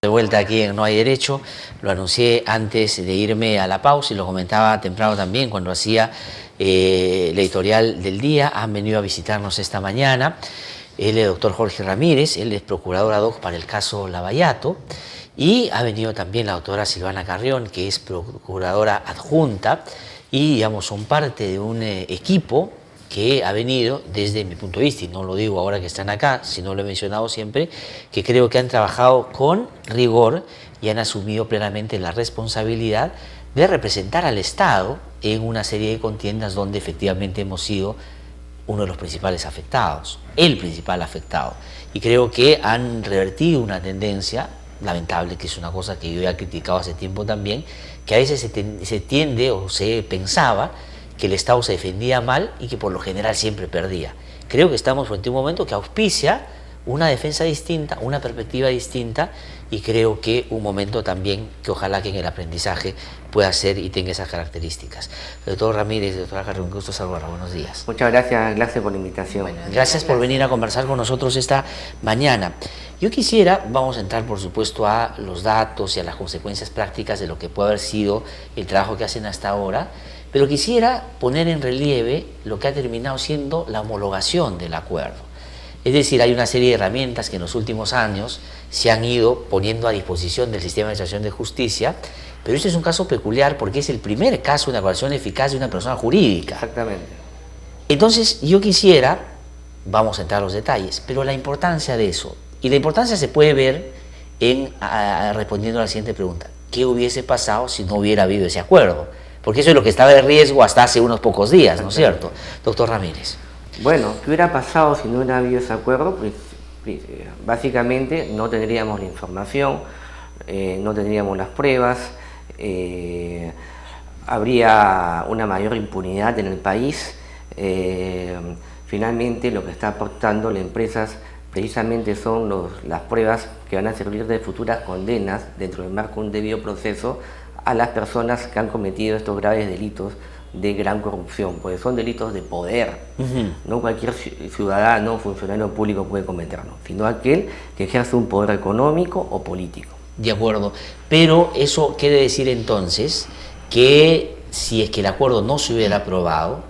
De vuelta aquí en No Hay Derecho, lo anuncié antes de irme a la pausa y lo comentaba temprano también cuando hacía la editorial del día. Han venido a visitarnos esta mañana el doctor Jorge Ramírez, él es procurador ad hoc para el caso Lavallato, y ha venido también la doctora Silvana Carrión, que es procuradora adjunta, y digamos son parte de un equipo que ha venido desde mi punto de vista, y no lo digo ahora que están acá, sino lo he mencionado siempre, que creo que han trabajado con rigor y han asumido plenamente la responsabilidad de representar al Estado en una serie de contiendas donde efectivamente hemos sido uno de los principales afectados, el principal afectado. Y creo que han revertido una tendencia lamentable, que es una cosa que yo ya he criticado hace tiempo también, que a veces se tiende o se pensaba que el Estado se defendía mal y que por lo general siempre perdía. Creo que estamos frente a un momento que auspicia una defensa distinta, una perspectiva distinta, y creo que un momento también que ojalá que en el aprendizaje pueda ser y tenga esas características. Doctor Ramírez, doctora Carrión, un gusto saludarla. Buenos días. Muchas gracias por la invitación. Bueno, gracias por venir a conversar con nosotros esta mañana. Yo quisiera, vamos a entrar por supuesto a los datos y a las consecuencias prácticas de lo que puede haber sido el trabajo que hacen hasta ahora, pero quisiera poner en relieve lo que ha terminado siendo la homologación del acuerdo. Es decir, hay una serie de herramientas que en los últimos años se han ido poniendo a disposición del sistema de administración de justicia, pero este es un caso peculiar porque es el primer caso de una evaluación eficaz de una persona jurídica. Exactamente. Entonces, yo quisiera, vamos a entrar a los detalles, pero la importancia de eso, y la importancia se puede ver en respondiendo a la siguiente pregunta: ¿qué hubiese pasado si no hubiera habido ese acuerdo? Porque eso es lo que estaba de riesgo hasta hace unos pocos días, ¿no es cierto? Doctor Ramírez. Bueno, ¿qué hubiera pasado si no hubiera habido ese acuerdo? Pues, básicamente no tendríamos la información, no tendríamos las pruebas, habría una mayor impunidad en el país. Finalmente lo que está aportando las empresas precisamente son las pruebas que van a servir de futuras condenas dentro del marco de un debido proceso a las personas que han cometido estos graves delitos de gran corrupción, porque son delitos de poder. No cualquier ciudadano o funcionario público puede cometerlos, sino aquel que ejerce un poder económico o político. De acuerdo, pero eso quiere decir entonces que si es que el acuerdo no se hubiera aprobado,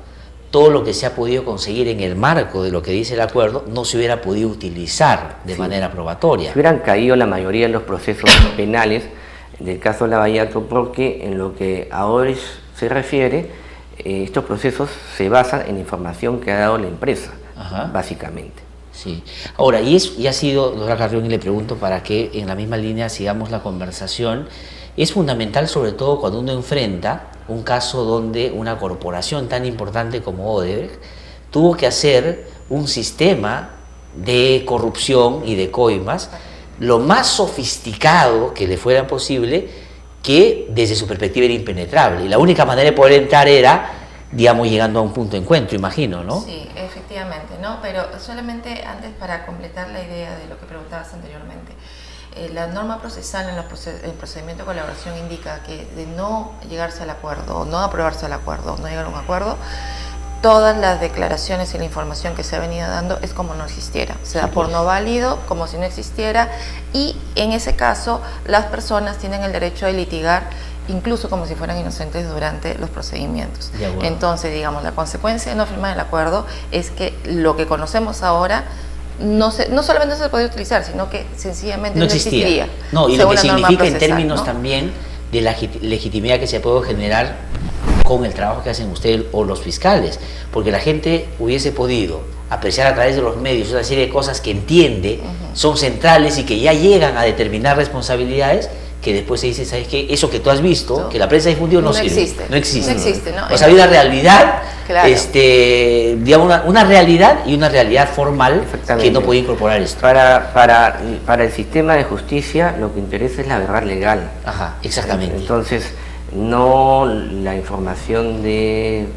todo lo que se ha podido conseguir en el marco de lo que dice el acuerdo no se hubiera podido utilizar de manera probatoria. Se hubieran caído la mayoría de los procesos penales del caso Lavallato, porque en lo que a hoy se refiere, estos procesos se basan en información que ha dado la empresa, básicamente. Sí. Ahora, y ha sido, doctora Carrión, y le pregunto para que en la misma línea sigamos la conversación, es fundamental sobre todo cuando uno enfrenta un caso donde una corporación tan importante como Odebrecht tuvo que hacer un sistema de corrupción y de coimas lo más sofisticado que le fuera posible, que desde su perspectiva era impenetrable. Y la única manera de poder entrar era, digamos, llegando a un punto de encuentro, imagino, ¿no? Sí, efectivamente, ¿no? Pero solamente antes, para completar la idea de lo que preguntabas anteriormente, la norma procesal en el procedimiento de colaboración indica que de no llegarse al acuerdo, o no aprobarse el acuerdo, o no llegar a un acuerdo, todas las declaraciones y la información que se ha venido dando es como no existiera, se da por no válido, como si no existiera, y en ese caso las personas tienen el derecho de litigar incluso como si fueran inocentes durante los procedimientos. Entonces, digamos, la consecuencia de no firmar el acuerdo es que lo que conocemos ahora no solamente no se podría utilizar, sino que sencillamente no existiría. No, y lo que significa en términos, ¿no?, también de la legitimidad que se puede generar con el trabajo que hacen ustedes o los fiscales, porque la gente hubiese podido apreciar a través de los medios una serie de cosas que entiende, son centrales y que ya llegan a determinar responsabilidades, que después se dice, ¿sabes qué? Eso que tú has visto, que la prensa ha difundido, no sirve. No existe. ¿No? O sea, hay una realidad, claro, digamos, una realidad y una realidad formal que no puede incorporar esto. Para el sistema de justicia lo que interesa es la verdad legal. Ajá, exactamente. Entonces, no la información de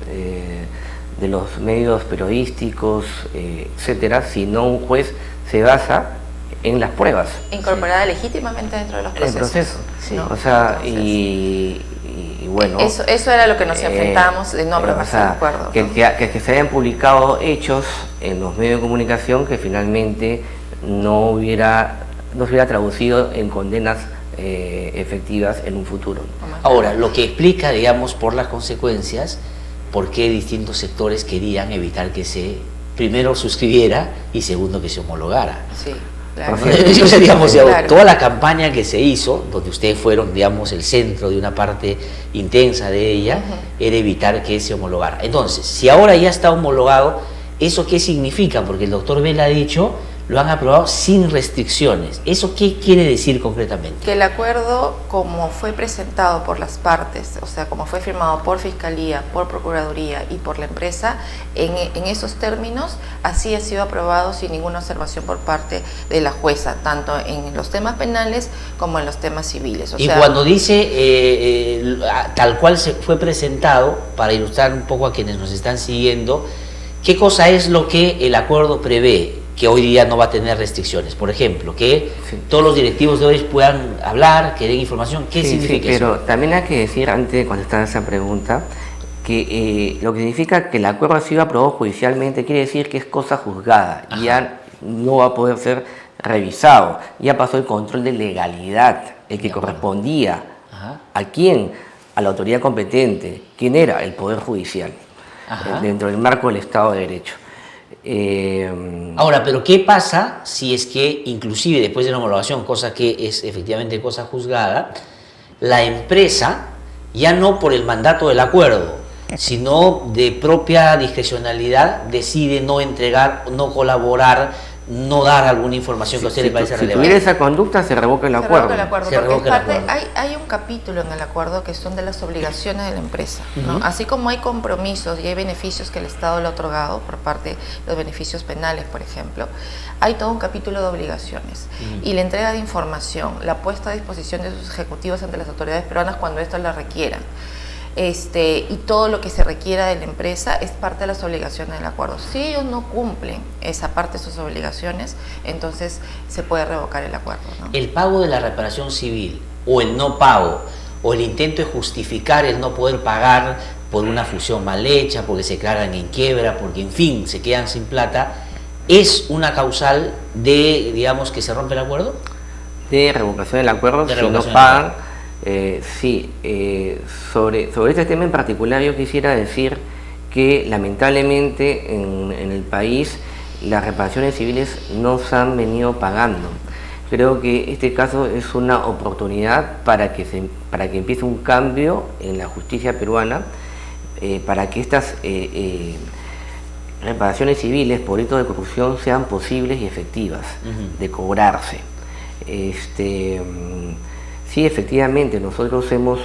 los medios periodísticos, etcétera, sino un juez se basa en las pruebas. Incorporada legítimamente dentro de los procesos. El proceso, sí. ¿No? O sea, y bueno... Eso era lo que nos enfrentábamos de no aprobarse el acuerdo. Que se hayan publicado hechos en los medios de comunicación que finalmente no hubiera no se hubiera traducido en condenas efectivas en un futuro. Ahora, lo que explica, digamos, por las consecuencias, por qué distintos sectores querían evitar que se, primero, suscribiera y segundo, que se homologara. Sí, claro. Eso, digamos, Claro. toda la campaña que se hizo, donde ustedes fueron, digamos, el centro de una parte intensa de ella, era evitar que se homologara. Entonces, si ahora ya está homologado, ¿eso qué significa? Porque el doctor Vela ha dicho, lo han aprobado sin restricciones. ¿Eso qué quiere decir concretamente? Que el acuerdo, como fue presentado por las partes, o sea, como fue firmado por Fiscalía, por Procuraduría y por la empresa, en esos términos, así ha sido aprobado sin ninguna observación por parte de la jueza, tanto en los temas penales como en los temas civiles. Y cuando dice tal cual se fue presentado, para ilustrar un poco a quienes nos están siguiendo, ¿qué cosa es lo que el acuerdo prevé? Que hoy día no va a tener restricciones. Por ejemplo, que todos los directivos de hoy puedan hablar, que den información. ¿Qué significa eso? Pero también hay que decir, antes de contestar esa pregunta, que lo que significa que el acuerdo ha sido aprobado judicialmente quiere decir que es cosa juzgada. Y ya no va a poder ser revisado. Ya pasó el control de legalidad, el que correspondía. ¿A quién? A la autoridad competente. ¿Quién era? El Poder Judicial. Dentro del marco del Estado de Derecho. Ahora, pero ¿qué pasa si es que, inclusive después de la homologación, cosa que es efectivamente cosa juzgada, la empresa, ya no por el mandato del acuerdo, sino de propia discrecionalidad, decide no entregar, no colaborar, no dar alguna información que a usted le parece relevante? Si tuviera esa conducta, se revoca el acuerdo. Hay un capítulo en el acuerdo que son de las obligaciones de la empresa, ¿no? Así como hay compromisos y hay beneficios que el Estado le ha otorgado por parte de los beneficios penales, por ejemplo, hay todo un capítulo de obligaciones y la entrega de información, la puesta a disposición de sus ejecutivos ante las autoridades peruanas cuando éstas la requieran. Y todo lo que se requiera de la empresa es parte de las obligaciones del acuerdo. Si ellos no cumplen esa parte de sus obligaciones, entonces se puede revocar el acuerdo, ¿no? El pago de la reparación civil, o el no pago, o el intento de justificar el no poder pagar por una fusión mal hecha, porque se declaran en quiebra, porque en fin, se quedan sin plata, ¿es una causal de, digamos, que se rompe el acuerdo? De revocación del acuerdo, si no pagan. Sobre este tema en particular yo quisiera decir que lamentablemente en el país las reparaciones civiles no se han venido pagando. Creo que este caso es una oportunidad para que empiece un cambio en la justicia peruana, para que estas reparaciones civiles por delitos de corrupción sean posibles y efectivas de cobrarse. Sí, efectivamente, nosotros hemos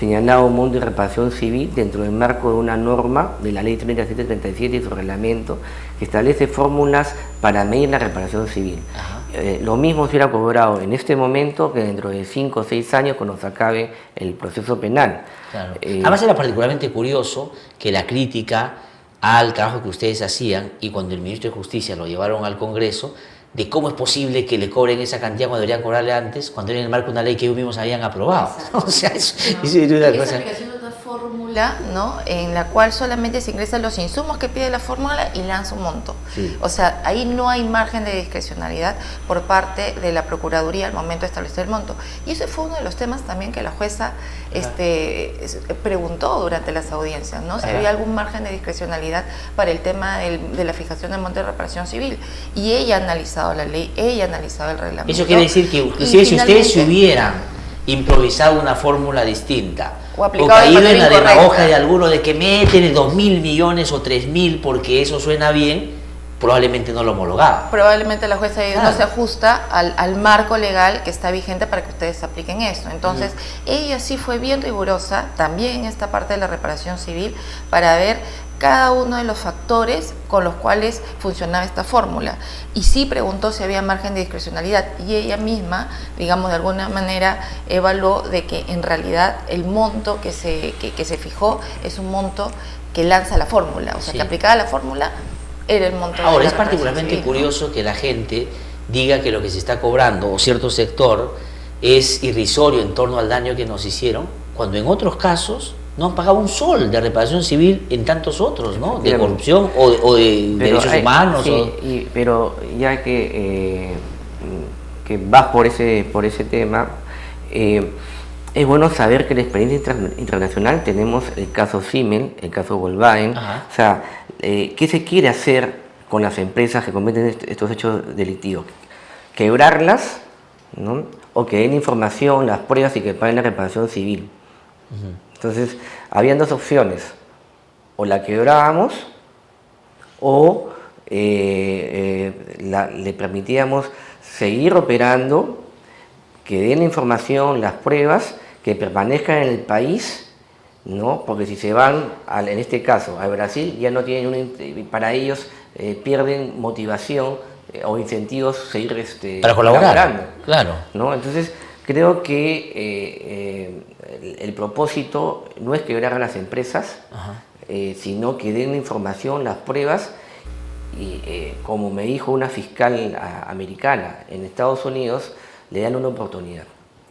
señalado un monto de reparación civil dentro del marco de una norma de la ley 3737 y su reglamento que establece fórmulas para medir la reparación civil. Lo mismo se hubiera cobrado en este momento que dentro de 5 o 6 años cuando se acabe el proceso penal. Claro. Además era particularmente curioso que la crítica al trabajo que ustedes hacían y cuando el ministro de Justicia lo llevaron al Congreso, de cómo es posible que le cobren esa cantidad cuando deberían cobrarle antes, cuando era en el marco de una ley que ellos mismos habían aprobado. O sea, eso es una cosa. Aplicación de una fórmula, ¿no? En la cual solamente se ingresan los insumos que pide la fórmula y lanza un monto. O sea, ahí no hay margen de discrecionalidad por parte de la Procuraduría al momento de establecer el monto. Y ese fue uno de los temas también que la jueza preguntó durante las audiencias, ¿no? Si había algún margen de discrecionalidad para el tema de la fijación del monto de reparación civil. Y ella ha analizado la ley, ella ha analizado el reglamento. Eso quiere decir que inclusive si ustedes se hubieran improvisado una fórmula distinta o caído en la demagogia de alguno de que meten 2.000 millones o 3.000 porque eso suena bien, probablemente no lo homologaba. Probablemente la jueza no se ajusta al marco legal que está vigente para que ustedes apliquen eso. Entonces, ella sí fue bien rigurosa también en esta parte de la reparación civil para ver cada uno de los factores con los cuales funcionaba esta fórmula. Y sí preguntó si había margen de discrecionalidad y ella misma, digamos, de alguna manera evaluó de que en realidad el monto que se fijó es un monto que lanza la fórmula, o sea, que aplicada la fórmula era el monto. Ahora, es particularmente curioso que la gente diga que lo que se está cobrando o cierto sector es irrisorio en torno al daño que nos hicieron, cuando en otros casos no han pagado un sol de reparación civil en tantos otros, ¿no? De corrupción o de derechos humanos. Sí, pero ya que que vas por ese tema, es bueno saber que en la experiencia internacional tenemos el caso Siemens, el caso Volkswagen. Ajá. O sea, ¿qué se quiere hacer con las empresas que cometen estos hechos delictivos? Quebrarlas, ¿no? O que den información, las pruebas y que paguen la reparación civil. Entonces, habían dos opciones: o la quebrábamos o le permitíamos seguir operando, que den la información, las pruebas, que permanezcan en el país, ¿no? Porque si se van, en este caso, a Brasil, ya no tienen para ellos pierden motivación o incentivos seguir para colaborando, claro. ¿no? Entonces, creo que el propósito no es quebrar a las empresas, sino que den la información, las pruebas, y como me dijo una fiscal americana, en Estados Unidos le dan una oportunidad.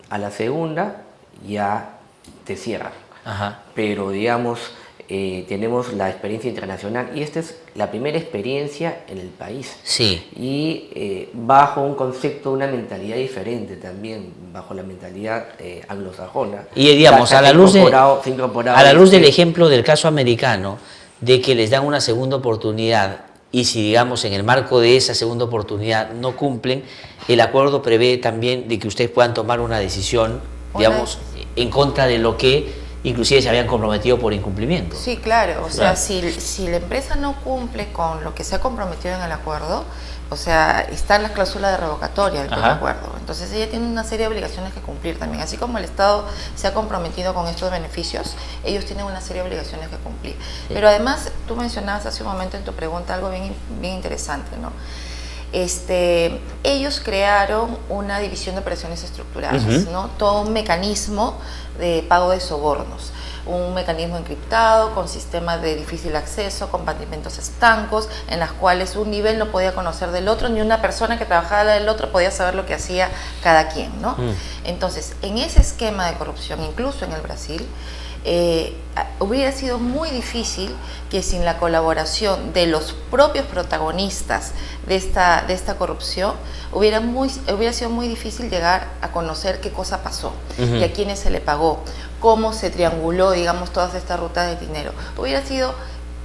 A la segunda ya te cierran. Ajá. Pero digamos, tenemos la experiencia internacional y esta es la primera experiencia en el país. Sí. Y bajo un concepto, una mentalidad diferente también, bajo la mentalidad anglosajona. Y digamos, a la luz del este ejemplo del caso americano, de que les dan una segunda oportunidad, y si digamos en el marco de esa segunda oportunidad no cumplen, el acuerdo prevé también de que ustedes puedan tomar una decisión, digamos, en contra de lo que inclusive se habían comprometido por incumplimiento. Sí, claro. O sea, si la empresa no cumple con lo que se ha comprometido en el acuerdo, o sea, está la cláusula de revocatoria del propio acuerdo. Entonces ella tiene una serie de obligaciones que cumplir también. Así como el Estado se ha comprometido con estos beneficios, ellos tienen una serie de obligaciones que cumplir. Sí. Pero además, tú mencionabas hace un momento en tu pregunta algo bien interesante, ¿no? Ellos crearon una división de operaciones estructuradas, ¿no? Todo un mecanismo de pago de sobornos, un mecanismo encriptado con sistemas de difícil acceso, compartimentos estancos, en las cuales un nivel no podía conocer del otro, ni una persona que trabajaba del otro podía saber lo que hacía cada quien, ¿no? Entonces, en ese esquema de corrupción, incluso en el Brasil, hubiera sido muy difícil que sin la colaboración de los propios protagonistas de esta corrupción hubiera sido muy difícil llegar a conocer qué cosa pasó y a quiénes se le pagó, cómo se trianguló, digamos, todas estas rutas de dinero. Hubiera sido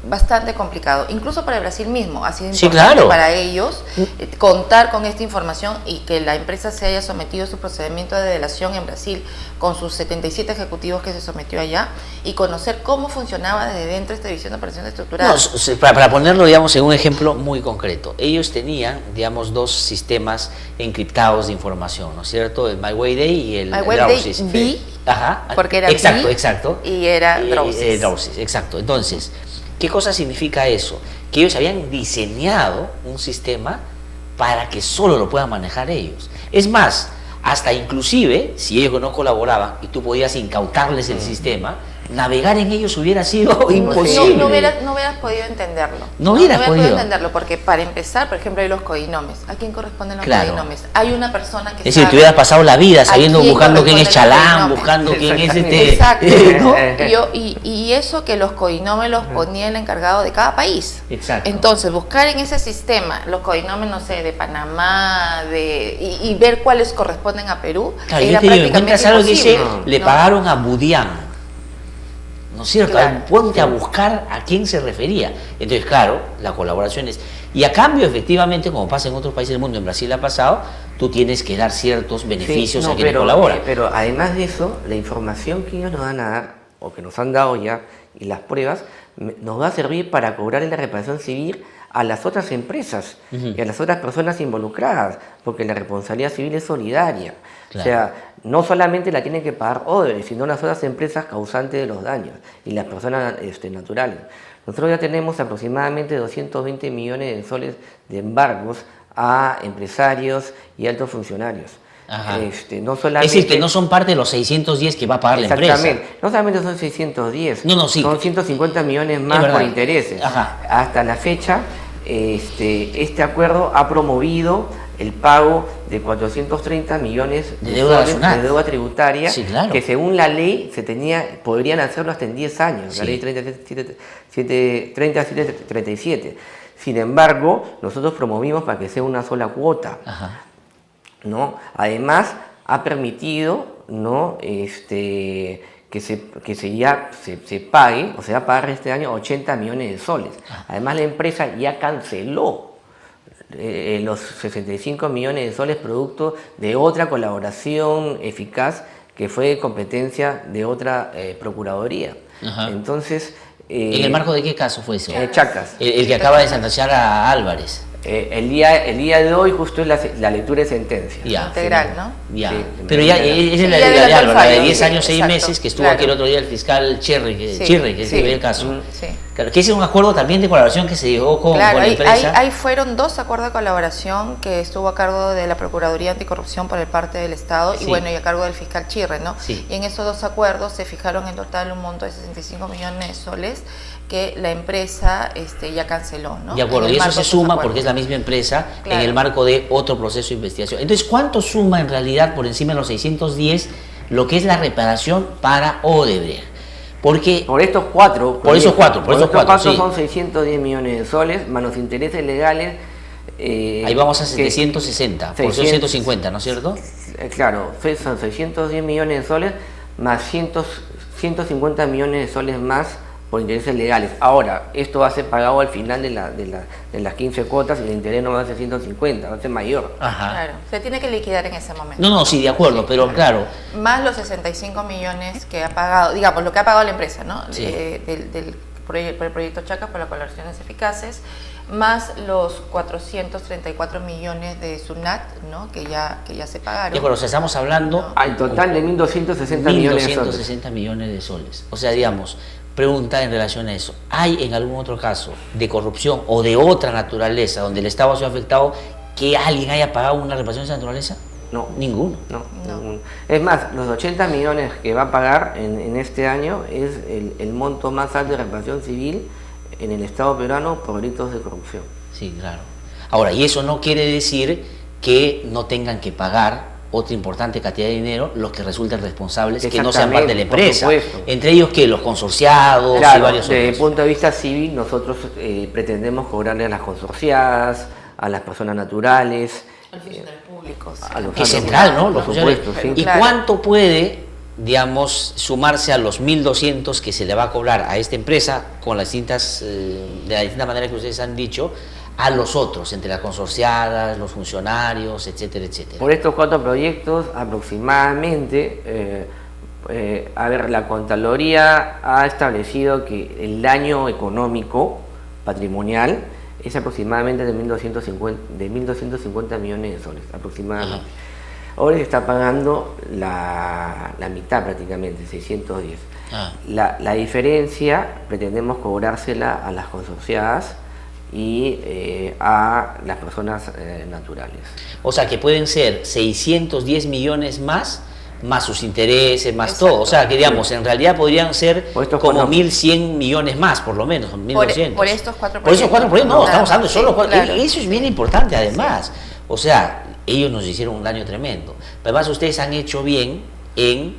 bastante complicado, incluso para el Brasil mismo. Ha sido importante para ellos contar con esta información y que la empresa se haya sometido a su procedimiento de delación en Brasil con sus 77 ejecutivos que se sometió allá y conocer cómo funcionaba desde dentro esta división de operaciones estructuradas. No, para ponerlo, digamos, en un ejemplo muy concreto, ellos tenían, digamos, dos sistemas encriptados de información, ¿no es cierto? El My Way Day y el Drowsys. Porque era exacto. Y era Drowsys. Exacto. Entonces, ¿qué cosa significa eso? Que ellos habían diseñado un sistema para que solo lo puedan manejar ellos. Es más, hasta inclusive, si ellos no colaboraban y tú podías incautarles el sistema, navegar en ellos hubiera sido imposible. No hubieras podido entenderlo. No hubieras podido entenderlo, porque para empezar, por ejemplo, hay los codinomes. ¿A quién corresponden los codinomes? Hay una persona que es decir, te hubieras pasado la vida sabiendo, buscando quién es Chalán, buscando quién es Exacto. ¿no? y eso que los codinomes los ponía el encargado de cada país. Exacto. Entonces, buscar en ese sistema los codinomes, no sé, de Panamá, y ver cuáles corresponden a Perú, claro, era prácticamente algo que dice, le pagaron a Budián, ¿no es cierto? Claro. Ponte a buscar a quién se refería. Entonces, claro, la colaboración es... Y a cambio, efectivamente, como pasa en otros países del mundo, en Brasil ha pasado, tú tienes que dar ciertos beneficios a quienes colaboran. Pero además de eso, la información que ellos nos van a dar, o que nos han dado ya, y las pruebas, nos va a servir para cobrar en la reparación civil a las otras empresas y a las otras personas involucradas, porque la responsabilidad civil es solidaria. Claro. O sea, no solamente la tienen que pagar Odebrecht, sino las otras empresas causantes de los daños y las personas naturales. Nosotros ya tenemos aproximadamente 220 millones de soles de embargos a empresarios y altos funcionarios. No solamente, es decir, que no son parte de los 610 que va a pagar la empresa. Exactamente, no solamente son 610, sí. Son 150 millones más por intereses. Hasta la fecha, este acuerdo ha promovido el pago de 430 millones de deuda tributaria, sí, claro, que según la ley podrían hacerlo hasta en 10 años, la ley 3737. Sin embargo, nosotros promovimos para que sea una sola cuota. ¿no? Además, ha permitido, ¿no? que se pague, o se va a pagar este año 80 millones de soles. Además, la empresa ya canceló los 65 millones de soles producto de otra colaboración eficaz que fue competencia de otra procuraduría. Ajá. Entonces... ¿En el marco de qué caso fue eso? Chacas. El que acaba de sentenciar a Álvarez. El día de hoy justo es la lectura de sentencia. Ya. Integral, ¿no? Ya. Sí, Pero ya es Sí, la ya de del Álvarez, la de fallo, 10 sí, años, 6 exacto, meses, que estuvo claro. aquí el otro día el fiscal Chirri, que Sí, ve el caso. Sí. Claro, que ese es un acuerdo también de colaboración que se llegó con Claro, la empresa. ahí fueron 2 acuerdos de colaboración que estuvo a cargo de la Procuraduría Anticorrupción por el parte del Estado Sí. y bueno, y a cargo del fiscal Chirre, ¿no? Sí. Y en esos 2 acuerdos se fijaron en total un monto de 65 millones de soles que la empresa ya canceló, ¿no? De acuerdo, En y el eso marco se de esos suma acuerdos. porque es la misma empresa Claro. en el marco de otro proceso de investigación. Entonces, ¿cuánto suma en realidad por encima de los 610 lo que es la reparación para Odebrecht? Porque Por estos cuatro. Por esos cuatro, sí. Son 610 millones de soles, más los intereses legales. ahí vamos a 760, por 600, 150, ¿no es cierto? Claro, son 610 millones de soles, más 150 millones de soles más por intereses legales. Ahora, esto va a ser pagado al final de las 15 cuotas y el interés no va a ser 150, va a ser mayor. Ajá. Claro, se tiene que liquidar en ese momento. No, sí, de acuerdo, pero claro, Más los 65 millones que ha pagado, digamos, lo que ha pagado la empresa, ¿no? Sí. Por el proyecto Chacas, por las colaboraciones eficaces, más los 434 millones de SUNAT, ¿no? Que ya se pagaron. de acuerdo, o sea, estamos hablando Al total de 1.260 millones de soles. 1.260 millones de soles. O sea, digamos, pregunta en relación a eso. ¿Hay en algún otro caso de corrupción o de otra naturaleza donde el Estado ha sido afectado que alguien haya pagado una reparación de esa naturaleza? No. Ninguno. No, No. ninguno. Es más, los 80 millones que va a pagar en este año es el monto más alto de reparación civil en el Estado peruano por delitos de corrupción. Sí, claro. Ahora, y eso no quiere decir que no tengan que pagar otra importante cantidad de dinero los que resulten responsables que no sean parte de la Exactamente, por empresa. supuesto. Entre ellos, que los consorciados y Claro, varios desde el otros. punto de vista civil, nosotros pretendemos cobrarle a las consorciadas, a las personas naturales, A los funcionarios públicos. a los Que es altos- central, ¿no? por Los funcionarios. supuesto, sí. ¿Y Claro. cuánto puede, digamos, sumarse a los 1.200 que se le va a cobrar a esta empresa con las distintas, de la distinta manera que ustedes han dicho, a los otros, entre las consorciadas, los funcionarios, etcétera, etcétera? Por estos 4 proyectos, aproximadamente, a ver, la Contraloría ha establecido que el daño económico patrimonial es aproximadamente de 1.250 millones de soles, aproximadamente. Ajá. Ahora se está pagando la mitad prácticamente, 610. Ah. La diferencia pretendemos cobrársela a las consorciadas y a las personas naturales. O sea, que pueden ser 610 millones más sus intereses, más Exacto. todo. O sea, que digamos, en realidad podrían ser Por estos como 1.100 millones más, por lo menos, 1.200. Por estos 4 Por esos 4 proyectos, no, Claro, estamos hablando de solo sí, 4. claro. Eso es bien importante, además. O sea, ellos nos hicieron un daño tremendo. Pero además, ustedes han hecho bien en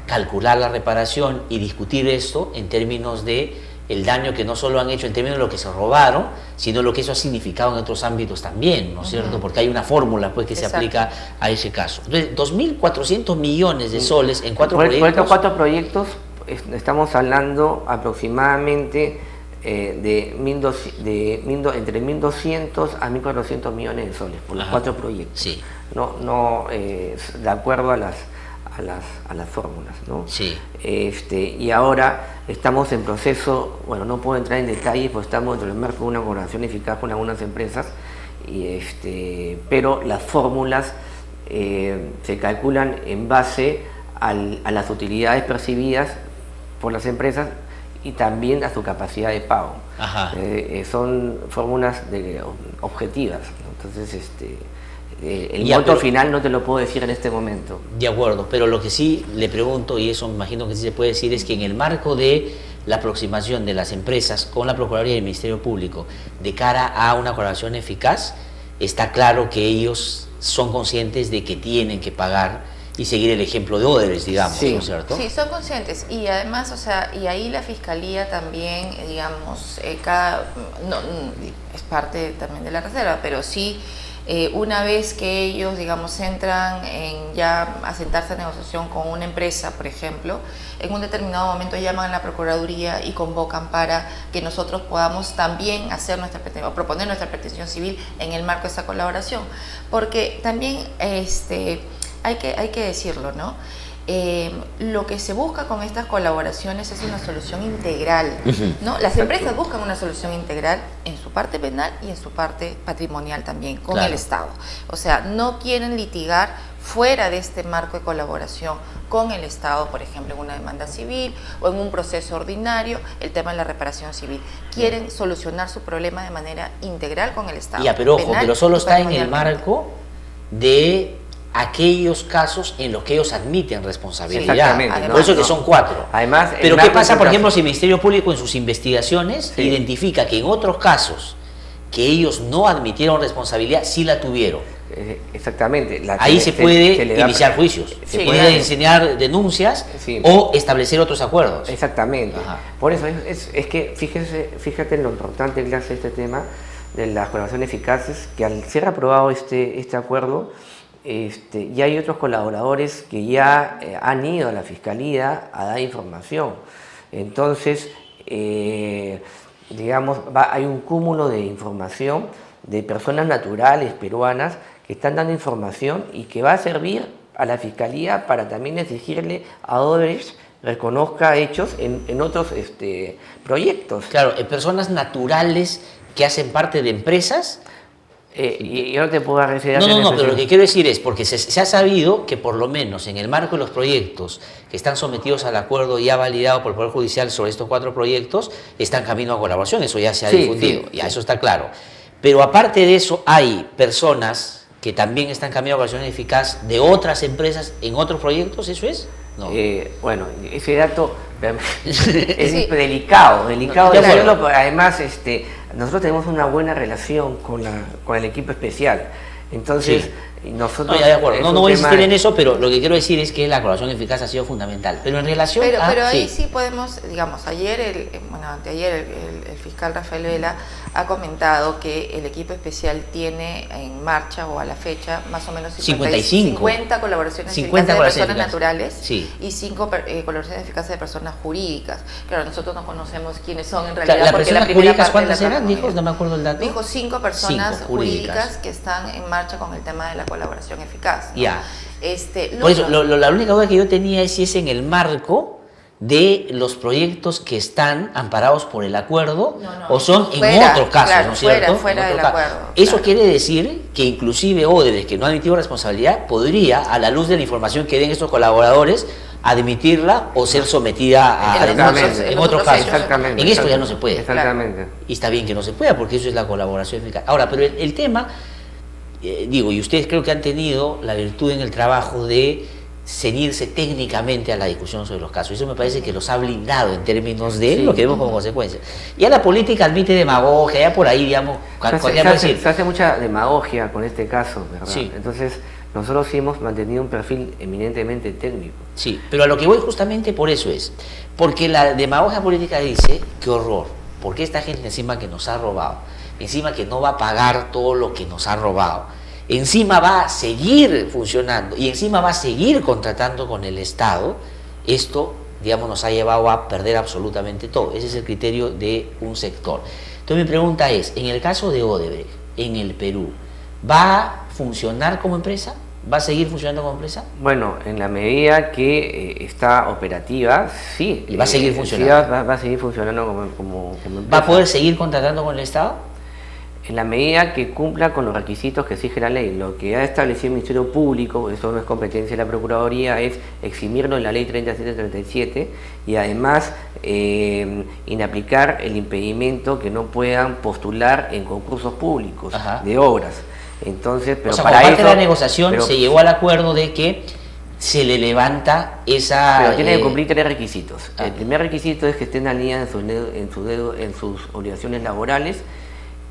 calcular la reparación y discutir esto en términos de el daño que no solo han hecho en términos de lo que se robaron, sino lo que eso ha significado en otros ámbitos también, ¿no es cierto? Porque hay una fórmula pues, que se Exacto. aplica a ese caso. Entonces, 2.400 millones de soles en 4 Por proyectos. estos 4 proyectos estamos hablando aproximadamente entre 1.200 a 1.400 millones de soles por los Ajá. 4 proyectos. Sí. De acuerdo a las fórmulas, ¿no? Sí. Y ahora estamos en proceso, bueno, no puedo entrar en detalles, pues estamos dentro del marco de una colaboración eficaz con algunas empresas, pero las fórmulas se calculan en base a las utilidades percibidas por las empresas y también a su capacidad de pago. Ajá. Son fórmulas objetivas, ¿no? Entonces, el Ya, monto pero- final no te lo puedo decir en este momento. De acuerdo, pero lo que sí le pregunto, y eso me imagino que sí se puede decir, es que en el marco de la aproximación de las empresas con la Procuraduría y el Ministerio Público de cara a una colaboración eficaz, está claro que ellos son conscientes de que tienen que pagar y seguir el ejemplo de Odebrecht, digamos, Sí. ¿no es cierto? Sí, son conscientes y además, o sea, y ahí la fiscalía también, digamos, es parte también de la reserva, pero sí Una vez que ellos, digamos, entran en ya a sentarse a negociación con una empresa, por ejemplo, en un determinado momento llaman a la Procuraduría y convocan para que nosotros podamos también hacer o proponer nuestra petición civil en el marco de esa colaboración. Porque también hay que decirlo, ¿no? Lo que se busca con estas colaboraciones es una solución integral, ¿no? Las empresas buscan una solución integral en su parte penal y en su parte patrimonial también, con el Estado. O sea, no quieren litigar fuera de este marco de colaboración con el Estado, por ejemplo, en una demanda civil o en un proceso ordinario, el tema de la reparación civil. Quieren solucionar su problema de manera integral con el Estado. Ya, pero ojo, pero solo está en el marco de aquellos casos en los que ellos admiten responsabilidad. Sí, exactamente, por eso que son 4. Además, pero ¿qué pasa, por ejemplo, si el Ministerio Público en sus investigaciones identifica que en otros casos que ellos no admitieron responsabilidad, sí la tuvieron? Exactamente. Ahí se puede iniciar juicios, se puede enseñar denuncias o establecer otros acuerdos. Exactamente. Ajá. Por eso es que fíjate en lo importante que hace este tema de las colaboraciones eficaces, que al ser aprobado este acuerdo, ya hay otros colaboradores que ya han ido a la Fiscalía a dar información. Entonces, digamos, hay un cúmulo de información de personas naturales peruanas que están dando información y que va a servir a la Fiscalía para también exigirle a Odebrecht reconozca hechos en otros proyectos. Claro, personas naturales que hacen parte de empresas. Y yo no te puedo decir... No, pero lo que quiero decir es, porque se ha sabido que por lo menos en el marco de los proyectos que están sometidos al acuerdo ya validado por el Poder Judicial sobre estos 4 proyectos, están camino a colaboración, eso ya se ha difundido, eso está claro. Pero aparte de eso, hay personas que también están camino a colaboración eficaz de otras empresas en otros proyectos, ¿eso es? No. Bueno, ese dato es delicado decirlo, pero además nosotros tenemos una buena relación con el equipo especial. Entonces, nosotros... No, ya de acuerdo, no voy a insistir en eso, pero lo que quiero decir es que la colaboración eficaz ha sido fundamental. Pero en relación Pero ahí sí podemos, digamos, anteayer el fiscal Rafael Vela ha comentado que el equipo especial tiene en marcha o a la fecha más o menos 50 colaboraciones eficaces de personas naturales y 5 colaboraciones eficaces de personas jurídicas. Claro, nosotros no conocemos quiénes son en realidad. ¿Las personas jurídicas cuántas eran? Dijo, no me acuerdo el dato. Dijo 5 personas jurídicas que están en marcha con el tema de la colaboración eficaz, ¿no? Ya. Por eso, la única duda que yo tenía es si es en el marco de los proyectos que están amparados por el acuerdo o son en otros casos, ¿no es cierto? Fuera del acuerdo. Eso quiere decir que inclusive Odebrecht, que no ha admitido responsabilidad, podría, a la luz de la información que den estos colaboradores, admitirla o ser sometida a denuncias en otros casos. En esto ya no se puede. Exactamente. Y está bien que no se pueda, porque eso es la colaboración eficaz. Ahora, pero el tema, y ustedes creo que han tenido la virtud en el trabajo de ceñirse técnicamente a la discusión sobre los casos. Eso me parece que los ha blindado en términos de lo que vemos como consecuencia. Ya la política admite demagogia, ya por ahí, digamos, se hace mucha demagogia con este caso, ¿verdad? Sí. Entonces, nosotros sí hemos mantenido un perfil eminentemente técnico. Sí, pero a lo que voy justamente por eso es, porque la demagogia política dice, qué horror, porque esta gente encima que nos ha robado, encima que no va a pagar todo lo que nos ha robado, encima va a seguir funcionando y encima va a seguir contratando con el Estado, esto, digamos, nos ha llevado a perder absolutamente todo. Ese es el criterio de un sector. Entonces mi pregunta es, en el caso de Odebrecht, en el Perú, ¿va a funcionar como empresa? ¿Va a seguir funcionando como empresa? Bueno, en la medida que está operativa, sí. ¿Y va a seguir funcionando? Sí, va a seguir funcionando como empresa. ¿Va a poder seguir contratando con el Estado? En la medida que cumpla con los requisitos que exige la ley. Lo que ha establecido el Ministerio Público, eso no es competencia de la Procuraduría, es eximirlo en la ley 3737 y además inaplicar el impedimento que no puedan postular en concursos públicos de obras. Entonces, pero o sea, para parte eso, de la negociación se llegó al acuerdo de que se le levanta esa... Pero tiene que cumplir 3 requisitos. El primer requisito es que estén alineadas en sus obligaciones laborales,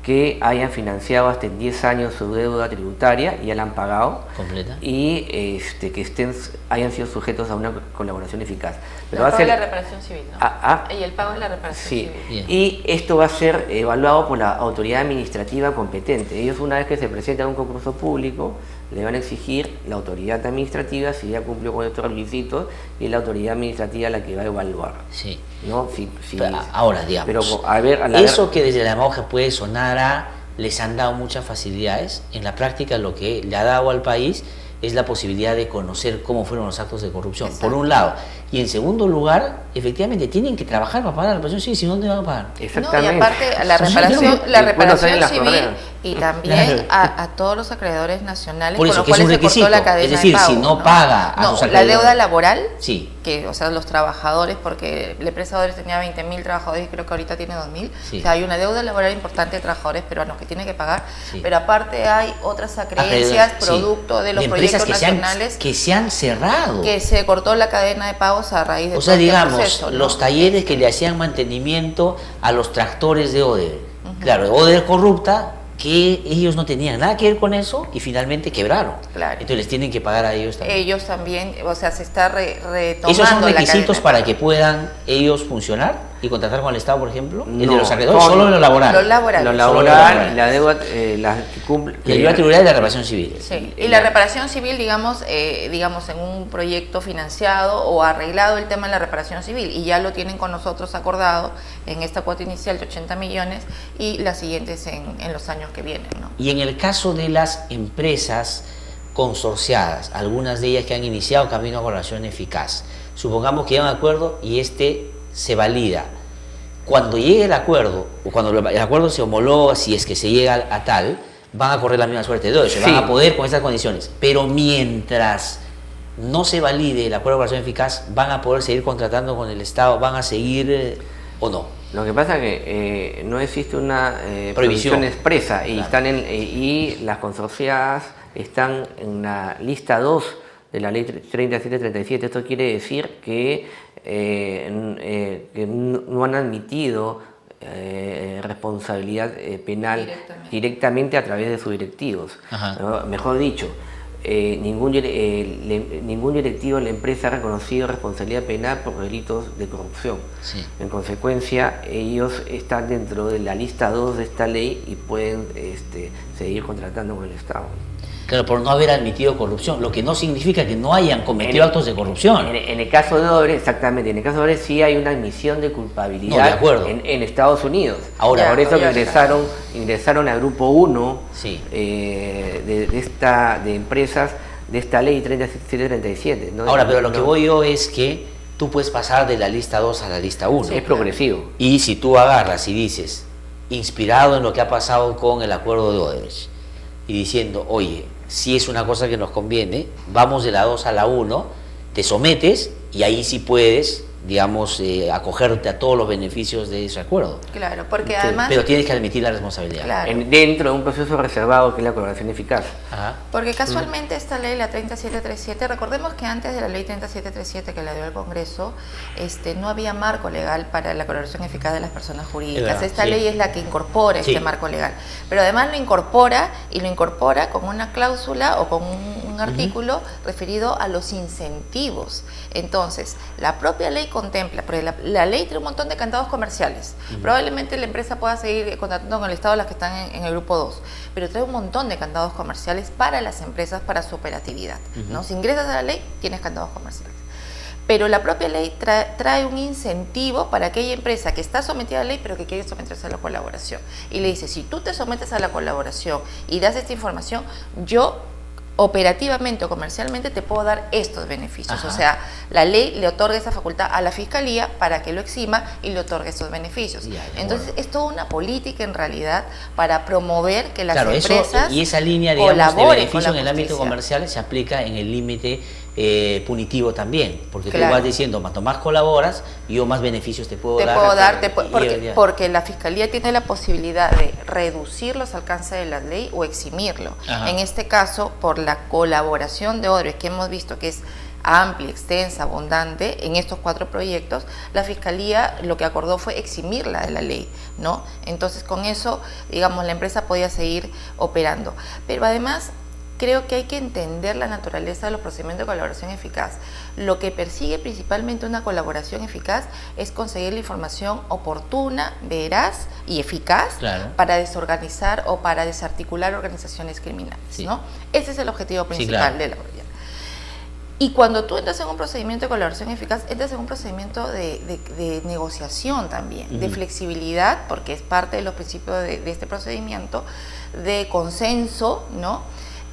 que hayan financiado hasta en 10 años su deuda tributaria y ya la han pagado. Completa. Y que hayan sido sujetos a una colaboración eficaz. Pero el va a pago ser es la reparación civil, ¿no? Y el pago es la reparación sí. civil. Bien. Y esto va a ser evaluado por la autoridad administrativa competente. Ellos, una vez que se presenten a un concurso público, le van a exigir la autoridad administrativa si ya cumplió con estos requisitos, y es la autoridad administrativa la que va a evaluar. Sí. ¿No? Pero ahora, digamos, pero, a ver, eso que desde la demagogia puede sonar a les han dado muchas facilidades, en la práctica lo que le ha dado al país es la posibilidad de conocer cómo fueron los actos de corrupción, Exacto. por un lado. Y en segundo lugar, efectivamente, tienen que trabajar para pagar la reparación civil, si no, ¿dónde van a pagar? Exactamente. No, y aparte la reparación civil y también a todos los acreedores nacionales, Por eso, con los que es un cuales se cortó requisito. la cadena Es decir, de pago, si no paga a sus la acreedores. deuda laboral, Sí. que, o sea, los trabajadores, porque la empresa Odebrecht tenía 20.000 trabajadores y creo que ahorita tiene 2.000. Sí. O sea, hay una deuda laboral importante de trabajadores peruanos que tiene que pagar, Sí. pero aparte hay otras acreencias Sí. producto de los empresas proyectos nacionales que se han cerrado. que se cortó la cadena de pagos a raíz de O sea, todo este digamos, proceso, ¿no? los talleres que le hacían mantenimiento a los tractores de Odebrecht. Claro, Odebrecht corrupta, que ellos no tenían nada que ver con eso y finalmente quebraron. Claro. Entonces les tienen que pagar a ellos también. Ellos también, o sea, se está retomando. ¿Esos son la requisitos cadena de para pago. que puedan ellos funcionar y contratar con el Estado, por ejemplo? ¿El de No, los acreedores? son Solo lo laboral. Lo laboral. Lo Solo laboral, la deuda, la que cumple. La ayuda tributaria y la reparación civil. Sí, y la reparación civil, digamos, en un proyecto financiado o arreglado el tema de la reparación civil, y ya lo tienen con nosotros acordado en esta cuota inicial de 80 millones y las siguientes en los años que vienen, ¿no? Y en el caso de las empresas consorciadas, algunas de ellas que han iniciado camino a colaboración eficaz, supongamos que llegan a un acuerdo y este se valida. Cuando llegue el acuerdo, o cuando el acuerdo se homologa, si es que se llega a tal, van a correr la misma suerte de todos, Sí. van a poder con estas condiciones. Pero mientras no se valide el acuerdo de colaboración eficaz, van a poder seguir contratando con el Estado, van a seguir o no. Lo que pasa es que no existe una Prohibición prohibición expresa y, Claro. y las consorciadas están en la lista 2 de la ley 3737. Esto quiere decir que no han admitido responsabilidad penal directamente a través de sus directivos. Ajá. ¿No? Mejor dicho, ningún directivo de la empresa ha reconocido responsabilidad penal por delitos de corrupción. Sí. En consecuencia, ellos están dentro de la lista 2 de esta ley y pueden seguir contratando con el Estado. Claro, por no haber admitido corrupción, lo que no significa que no hayan cometido actos de corrupción. En el caso de Odebrecht, exactamente, en el caso de Odebrecht sí hay una admisión de culpabilidad No, de acuerdo. en Estados Unidos. Ahora, por eso ya que está. ingresaron al grupo 1 Sí. de empresas de esta ley 3737. ¿no? Ahora, pero lo que No, voy yo es que tú puedes pasar de la lista 2 a la lista 1. es progresivo. Y si tú agarras y dices, inspirado en lo que ha pasado con el acuerdo de Odebrecht, y diciendo, oye, si es una cosa que nos conviene, vamos de la 2 a la 1, te sometes y ahí sí puedes, digamos, acogerte a todos los beneficios de ese acuerdo. Claro, porque Sí, además... Pero tienes que admitir la responsabilidad. Claro. Dentro de un proceso reservado que es la colaboración eficaz. Ajá. Porque casualmente esta ley, la 3737, recordemos que antes de la ley 3737 que la dio el Congreso, no había marco legal para la colaboración eficaz de las personas Es jurídicas. verdad, Esta sí. ley es la que incorpora Sí. este marco legal. Pero además lo incorpora con una cláusula o con un artículo referido a los incentivos. Entonces, la propia ley contempla, porque la ley tiene un montón de candados comerciales. Probablemente la empresa pueda seguir contratando con el Estado las que están en el grupo 2, pero trae un montón de candados comerciales para las empresas, para su operatividad, ¿no? Si ingresas a la ley, tienes candados comerciales. Pero la propia ley trae un incentivo para aquella empresa que está sometida a la ley, pero que quiere someterse a la colaboración. Y le dice, si tú te sometes a la colaboración y das esta información, yo operativamente o comercialmente te puedo dar estos beneficios. Ajá. O sea, la ley le otorga esa facultad a la Fiscalía para que lo exima y le otorgue estos beneficios. Ya, de Entonces, acuerdo. es toda una política en realidad para promover que las Claro, empresas y esa línea, digamos, de colaboren con beneficio la en el ámbito justicia. comercial se aplica en el límite punitivo también, porque tú Claro. vas diciendo, cuanto más colaboras, yo más beneficios te puedo dar. Porque la Fiscalía tiene la posibilidad de reducir los alcances de la ley o eximirlo. Ajá. En este caso, por la colaboración de Odebrecht, que hemos visto que es amplia, extensa, abundante en estos 4 proyectos, la Fiscalía lo que acordó fue eximirla de la ley, ¿no? Entonces con eso, digamos, la empresa podía seguir operando. Pero además, creo que hay que entender la naturaleza de los procedimientos de colaboración eficaz. Lo que persigue principalmente una colaboración eficaz es conseguir la información oportuna, veraz y eficaz, claro, para desorganizar o para desarticular organizaciones criminales, sí, ¿no? Ese es el objetivo principal, sí, claro, de la brigada. Y cuando tú entras en un procedimiento de colaboración eficaz, entras en un procedimiento de negociación también, de flexibilidad, porque es parte de los principios de este procedimiento, de consenso, ¿no?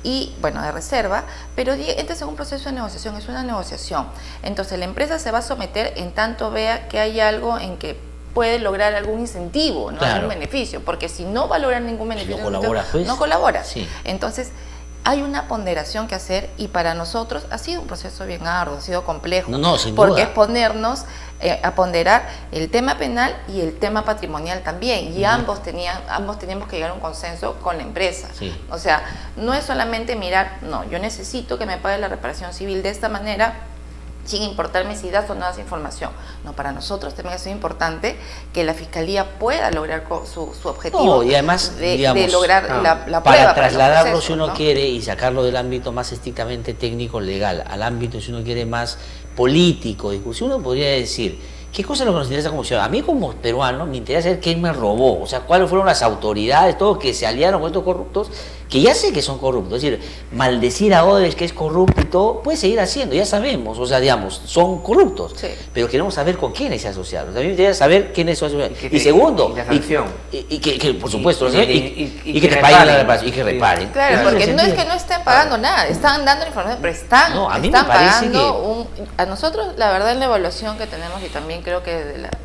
Y, bueno, de reserva, pero entras en un proceso de negociación, es una negociación. Entonces la empresa se va a someter en tanto vea que hay algo en que puede lograr algún incentivo, ¿no? Claro, algún beneficio, porque si no va a lograr ningún beneficio, no colabora, pues, no colabora. sí. Entonces, hay una ponderación que hacer y para nosotros ha sido un proceso bien arduo, ha sido complejo. No, sin porque duda. es ponernos a ponderar el tema penal y el tema patrimonial también. Y ambos teníamos que llegar a un consenso con la empresa. Sí. O sea, no es solamente mirar, no, yo necesito que me pague la reparación civil de esta manera, sin importarme si das o no das información. No, para nosotros también es muy importante que la Fiscalía pueda lograr su objetivo, No, y además, de digamos, lograr la prueba. para trasladarlo, los si uno procesos, ¿no? quiere, y sacarlo del ámbito más estrictamente técnico, legal, al ámbito, si uno quiere, más político, discursivo, uno podría decir, ¿qué cosa es lo que nos interesa como ciudadano? A mí como peruano me interesa saber quién me robó, o sea, cuáles fueron las autoridades, todos que se aliaron con estos corruptos, que ya sé que son corruptos. Es decir, maldecir a Odebrecht que es corrupto y todo, puede seguir haciendo, ya sabemos, o sea, digamos, son corruptos, Sí. pero queremos saber con quiénes se asociaron. A mí me interesa saber quiénes se asociaron. Y segundo, y la sanción. y que por supuesto, Y que que te paguen la reparen. reparación, y que reparen. Claro, Ese porque es el no es sentido. que no estén pagando nada, están dando la información, pero No, a mí están me parece pagando a nosotros, la verdad, en la evaluación que tenemos, y también creo que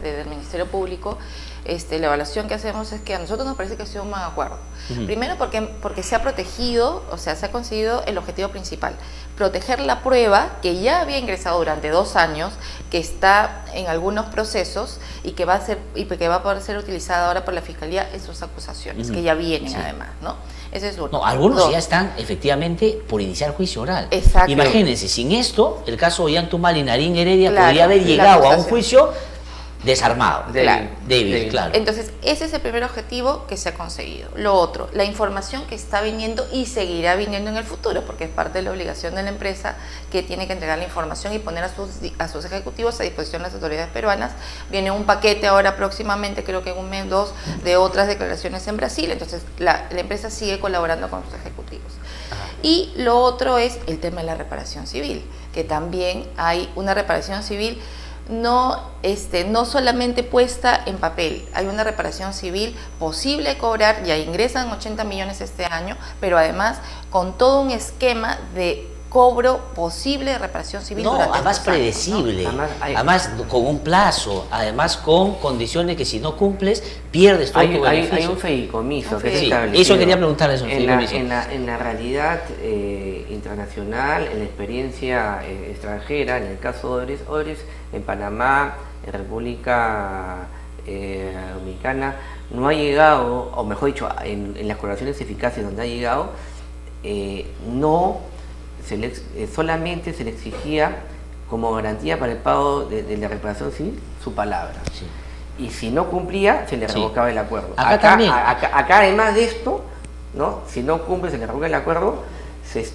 desde el Ministerio Público, la evaluación que hacemos es que a nosotros nos parece que ha sido un buen acuerdo. Primero porque se ha protegido, o sea, se ha conseguido el objetivo principal, proteger la prueba que ya había ingresado durante 2 años, que está en algunos procesos y que va a poder ser utilizada ahora por la Fiscalía en sus acusaciones, que ya vienen, sí, además, ¿no? Ese es uno. No, algunos Dos, ya están efectivamente por iniciar juicio oral. Exacto. Imagínense, sin esto, el caso de Ollantumal y Narín Heredia, claro, podría haber la llegado a un acusación. juicio desarmado. Claro. Débil, claro. Entonces, ese es el primer objetivo que se ha conseguido. Lo otro, la información que está viniendo y seguirá viniendo en el futuro, porque es parte de la obligación de la empresa, que tiene que entregar la información y poner a sus ejecutivos a disposición de las autoridades peruanas. Viene un paquete ahora próximamente, creo que en 1 mes, 2, de otras declaraciones en Brasil. Entonces, la empresa sigue colaborando con sus ejecutivos. Y lo otro es el tema de la reparación civil, que también hay una reparación civil no solamente puesta en papel, hay una reparación civil posible de cobrar, ya ingresan 80 millones este año, pero además con todo un esquema de cobro posible de reparación civil. No, durante además estos años, predecible, ¿no? además con un plazo, además con condiciones que si no cumples, pierdes todo tu beneficio. Hay un fideicomiso que Sí, se establecido. eso quería preguntarles, un fideicomiso. En la realidad internacional, en la experiencia extranjera, en el caso de Odebrecht, en Panamá, en República Dominicana, no ha llegado, o mejor dicho, en las colaboraciones eficaces donde ha llegado, solamente se le exigía como garantía para el pago de la reparación civil su palabra. Sí. Y si no cumplía, se le revocaba el acuerdo. Acá además de esto, ¿no? Si no cumple, se le revoca el acuerdo, se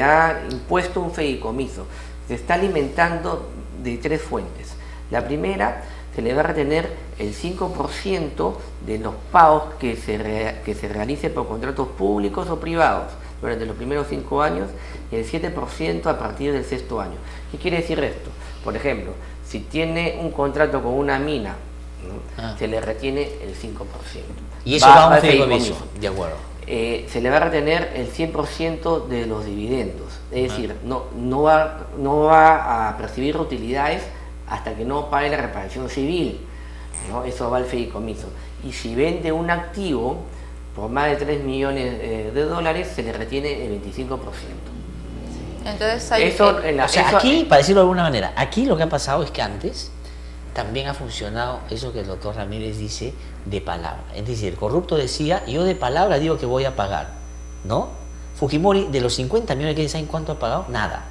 ha impuesto un fideicomiso. Se está alimentando de 3 fuentes. La primera, se le va a retener el 5% de los pagos que se realicen por contratos públicos o privados durante los primeros 5 años y el 7% a partir del 6º año. ¿Qué quiere decir esto? Por ejemplo, si tiene un contrato con una mina, ¿no? Se le retiene el 5%. Y eso va a un fideicomiso, de acuerdo. Se le va a retener el 100% de los dividendos, es decir, no va a percibir utilidades hasta que no pague la reparación civil, ¿no? Eso va al fideicomiso. Y si vende un activo por más de 3 millones de dólares, se le retiene el 25%. Entonces hay aquí, para decirlo de alguna manera, aquí lo que ha pasado es que antes también ha funcionado eso que el doctor Ramírez dice de palabra. Es decir, el corrupto decía, yo de palabra digo que voy a pagar, ¿no? Fujimori, de los 50 millones que ¿saben cuánto ha pagado? Nada.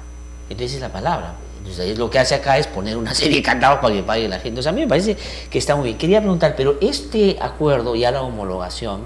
Entonces es la palabra. Entonces ahí lo que hace acá es poner una serie de candados para que pague la gente. Entonces a mí me parece que está muy bien. Quería preguntar, pero este acuerdo, ya la homologación,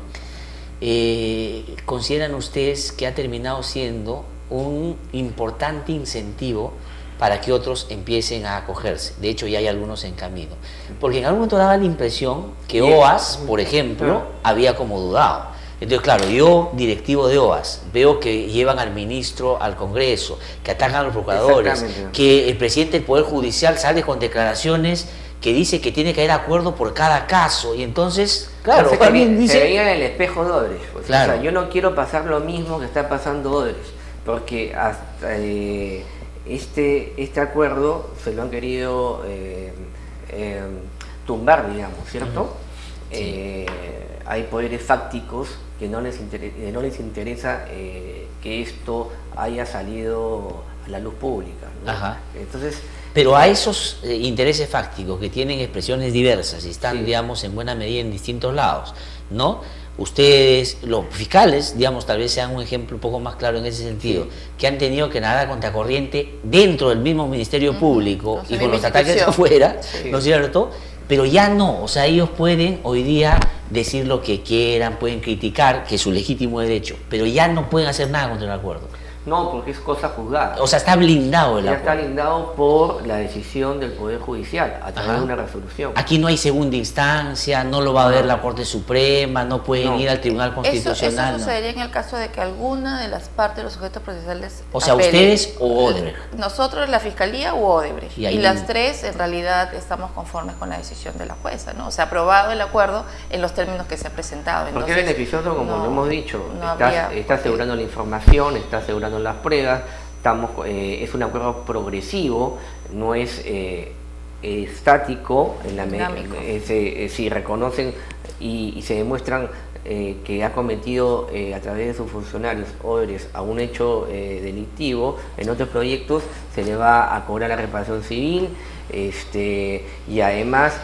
¿consideran ustedes que ha terminado siendo un importante incentivo para que otros empiecen a acogerse? De hecho, ya hay algunos en camino. Porque en algún momento daba la impresión que OAS, por ejemplo, había como dudado. Entonces, claro, yo, directivo de OAS, veo que llevan al ministro al Congreso, que atacan a los procuradores, que el presidente del Poder Judicial sale con declaraciones que dice que tiene que haber acuerdo por cada caso. Y entonces, claro, alguien dice... Se veía en el espejo de Odebrecht. Pues. Claro. O sea, yo no quiero pasar lo mismo que está pasando Odebrecht, porque hasta este acuerdo se lo han querido tumbar, digamos, ¿cierto? Sí. Hay poderes fácticos que no les interesa que esto haya salido a la luz pública, ¿no? Ajá. Entonces, pero a esos intereses fácticos que tienen expresiones diversas y están, digamos, en buena medida en distintos lados, ¿no? Ustedes, los fiscales, digamos, tal vez sean un ejemplo un poco más claro en ese sentido, que han tenido que nadar contracorriente dentro del mismo Ministerio Público y con los ataques de afuera, ¿no es cierto? Pero ya no, o sea, ellos pueden hoy día decir lo que quieran, pueden criticar, que es su legítimo derecho, pero ya no pueden hacer nada contra el acuerdo. No, porque es cosa juzgada. O sea, está blindado el acuerdo. Ya está blindado por la decisión del Poder Judicial, a través de una resolución. Aquí no hay segunda instancia, no lo va a ver la Corte Suprema, no pueden ir al Tribunal Constitucional. Eso sucedería en el caso de que alguna de las partes de los sujetos procesales o sea, apele. Ustedes o Odebrecht. Nosotros, la Fiscalía o Odebrecht. Y las tres, en realidad, estamos conformes con la decisión de la jueza, ¿no? O sea, aprobado el acuerdo en los términos que se ha presentado. Porque es beneficioso, como lo hemos dicho. Está asegurando la información, está asegurando las pruebas, es un acuerdo progresivo, no es estático, si reconocen y se demuestran que ha cometido a través de sus funcionarios Odebrecht a un hecho delictivo, en otros proyectos se le va a cobrar la reparación civil, y además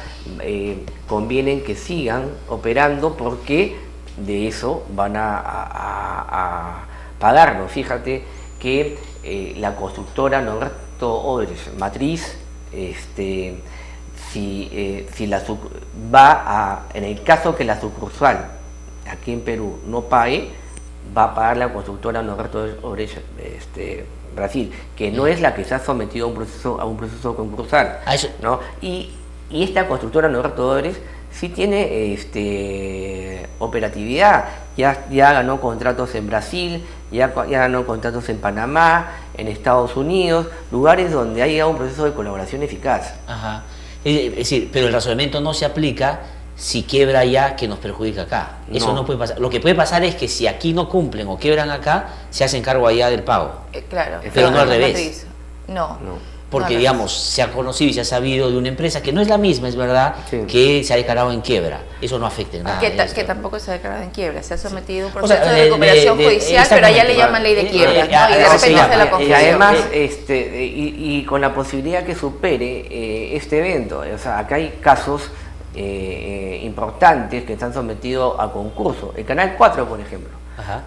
conviene que sigan operando porque de eso van a pagarlo. Fíjate que la constructora Norberto Odebrecht Matriz, en el caso que la sucursal aquí en Perú no pague, va a pagar la constructora Norberto Odebrecht Brasil, que no es la que se ha sometido a un proceso concursal, ¿no? Y esta constructora Norberto Odebrecht sí tiene operatividad, ya ganó contratos en Brasil, ya ganó contratos en Panamá, en Estados Unidos, lugares donde haya un proceso de colaboración eficaz. Ajá. Es decir, pero el razonamiento no se aplica si quiebra allá que nos perjudica acá. Eso no puede pasar. Lo que puede pasar es que si aquí no cumplen o quiebran acá, se hacen cargo allá del pago. Claro. Pero no al revés. No. Porque, digamos, se ha conocido y se ha sabido de una empresa que no es la misma, es verdad, que se ha declarado en quiebra. Eso no afecta en nada. Que tampoco se ha declarado en quiebra. Se ha sometido a un proceso de recuperación judicial, pero allá le llaman ley de quiebra. ¿no? Y de repente hace la confusión. Y además, y con la posibilidad que supere este evento. O sea, acá hay casos importantes que están sometidos a concurso. El Canal 4, por ejemplo,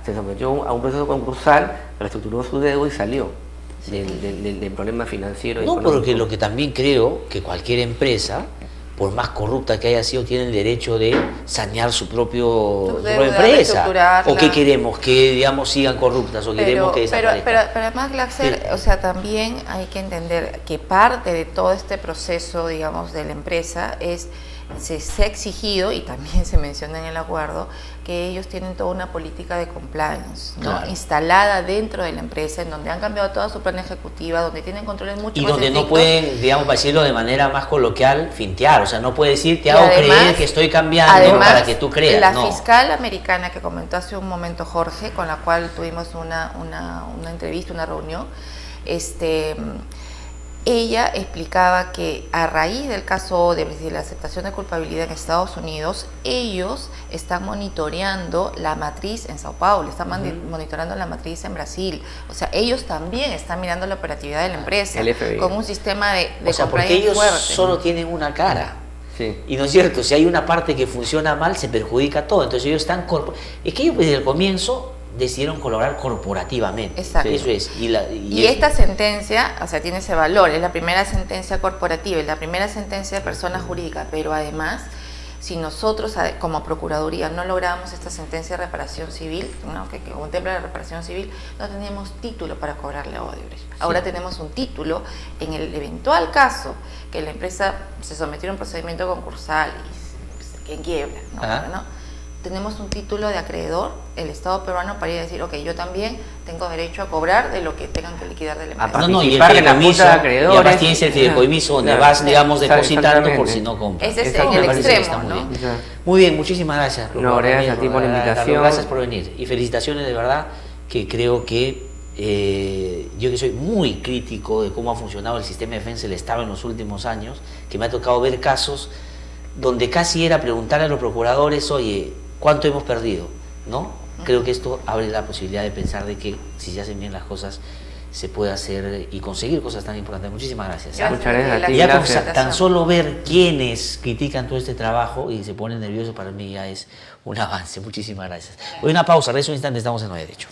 se sometió a un proceso concursal, reestructuró su deuda y salió del problema financiero. No, porque lo que también creo que cualquier empresa, por más corrupta que haya sido, tiene el derecho de sanear su propia empresa. ¿O qué queremos? ¿Que, digamos, sigan corruptas o queremos que desaparezcan? Pero además, Glaxer, o sea, también hay que entender que parte de todo este proceso, digamos, de la empresa se ha exigido, y también se menciona en el acuerdo, que ellos tienen toda una política de compliance, ¿no? Instalada dentro de la empresa, en donde han cambiado toda su plan ejecutiva, donde tienen controles mucho más donde estrictos. No pueden, digamos, para decirlo de manera más coloquial, fintear, o sea, no puede decir, te hago creer que estoy cambiando para que tú creas. La fiscal americana que comentó hace un momento Jorge, con la cual tuvimos una entrevista, una reunión, ella explicaba que a raíz del caso de la aceptación de culpabilidad en Estados Unidos, ellos están monitoreando la matriz en Sao Paulo, están monitoreando la matriz en Brasil. O sea, ellos también están mirando la operatividad de la empresa con un sistema de compliance porque ellos fuerte. Solo tienen una cara. Sí. Y no es cierto, si hay una parte que funciona mal, se perjudica todo. Entonces ellos están... Es que ellos desde el comienzo decidieron colaborar corporativamente. Exacto. Eso es. Y esta sentencia, o sea, tiene ese valor, es la primera sentencia corporativa, es la primera sentencia de persona jurídica, pero además, si nosotros como Procuraduría no logramos esta sentencia de reparación civil, ¿no? que contempla la reparación civil, no teníamos título para cobrarle a Odebrecht. Ahora tenemos un título en el eventual caso que la empresa se sometiera a un procedimiento concursal y que quiebra, ¿no? Tenemos un título de acreedor, el Estado peruano, para ir a decir, ok, yo también tengo derecho a cobrar de lo que tengan que liquidar de la empresa. No, y el participar en la fideicomiso, junta de y acreedores. además tienes el fideicomiso donde vas, digamos, depositando por si no compras. Ese es Exacto. en el Me parece que extremo, está muy ¿no? bien. Muy bien, muchísimas gracias. No, gracias a ti por la invitación. Gracias por venir. Y felicitaciones, de verdad, que creo que yo que soy muy crítico de cómo ha funcionado el sistema de defensa del Estado en los últimos años, que me ha tocado ver casos donde casi era preguntar a los procuradores, oye, ¿cuánto hemos perdido? ¿No? Creo que esto abre la posibilidad de pensar de que si se hacen bien las cosas se puede hacer y conseguir cosas tan importantes. Muchísimas gracias. Muchas gracias a ti. Ya con Gracias. tan solo ver quiénes critican todo este trabajo y se ponen nerviosos, para mí ya es un avance. Muchísimas gracias. Voy a una pausa, rezo un instante, estamos en No Hay Derecho.